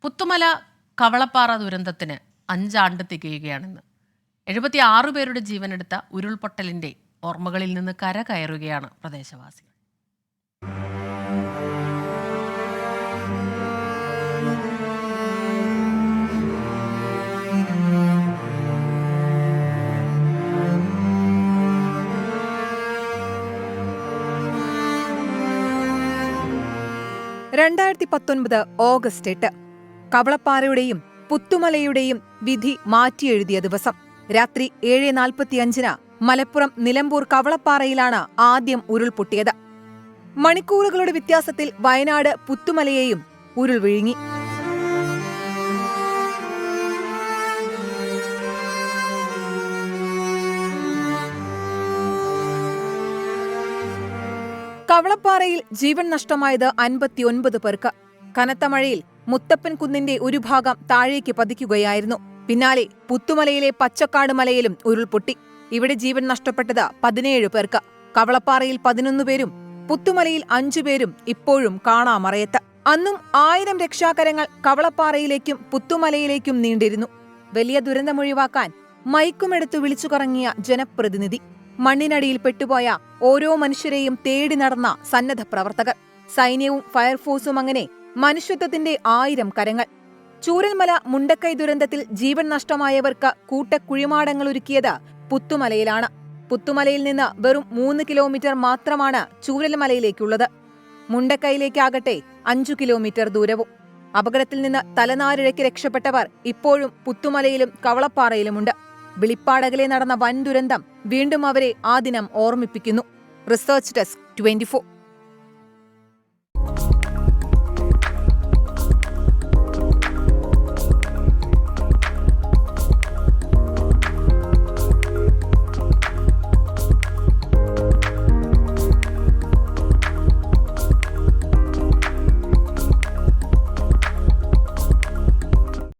പുത്തുമല കവളപ്പാറ ദുരന്തത്തിന് 5 ആണ്ട് തികയുകയാണെന്ന്. 76 പേരുടെ ജീവനെടുത്ത ഉരുൾപൊട്ടലിന്റെ ഓർമ്മകളിൽ നിന്ന് കരകയറുകയാണ് പ്രദേശവാസികൾ. ഓഗസ്റ്റ് 8 കവളപ്പാറയുടെയും പുത്തുമലയുടെയും വിധി മാറ്റിയെഴുതിയ ദിവസം. രാത്രി 7:45 മലപ്പുറം നിലമ്പൂർ കവളപ്പാറയിലാണ് ആദ്യം ഉരുൾപൊട്ടിയത്. മണിക്കൂറുകളുടെ വ്യത്യാസത്തിൽ വയനാട് പുത്തുമലയെയും ഉരുൾ വിഴുങ്ങി. കവളപ്പാറയിൽ ജീവൻ നഷ്ടമായത് 59 പേർക്ക്. കനത്ത മഴയിൽ മുത്തപ്പൻ കുന്നിന്റെ ഒരു ഭാഗം താഴേക്ക് പതിക്കുകയായിരുന്നു. പിന്നാലെ പുത്തുമലയിലെ പച്ചക്കാട് മലയിലും ഉരുൾപൊട്ടി. ഇവിടെ ജീവൻ നഷ്ടപ്പെട്ടത് 17 പേർക്ക്. കവളപ്പാറയിൽ 11 പേരും പുത്തുമലയിൽ 5 പേരും ഇപ്പോഴും കാണാമറയത്ത്. അന്നും 1000 രക്ഷാകരങ്ങൾ കവളപ്പാറയിലേക്കും പുത്തുമലയിലേക്കും നീണ്ടിരുന്നു. വലിയ ദുരന്തമൊഴിവാക്കാൻ മൈക്കുമെടുത്തു വിളിച്ചുകറങ്ങിയ ജനപ്രതിനിധി, മണ്ണിനടിയിൽ പെട്ടുപോയ ഓരോ മനുഷ്യരെയും തേടി നടന്ന സന്നദ്ധ പ്രവർത്തകർ, സൈന്യവും ഫയർഫോഴ്സും, അങ്ങനെ മനുഷ്യത്വത്തിന്റെ 1000 കരങ്ങൾ. ചൂരൽമല മുണ്ടക്കൈ ദുരന്തത്തിൽ ജീവൻ നഷ്ടമായവർക്ക് കൂട്ടക്കുഴിമാടങ്ങളൊരുക്കിയത് പുത്തുമലയിലാണ്. പുത്തുമലയിൽ നിന്ന് വെറും 3 കിലോമീറ്റർ മാത്രമാണ് ചൂരൽമലയിലേക്കുള്ളത്. മുണ്ടക്കൈയിലേക്കാകട്ടെ 5 കിലോമീറ്റർ ദൂരവും. അപകടത്തിൽ നിന്ന് തലനാരിഴയ്ക്ക് രക്ഷപ്പെട്ടവർ ഇപ്പോഴും പുത്തുമലയിലും കവളപ്പാറയിലുമുണ്ട്. വിളിപ്പാടകലെ നടന്ന വൻ ദുരന്തം വീണ്ടും അവരെ ആ ദിനം ഓർമ്മിപ്പിക്കുന്നു. Research desk 24.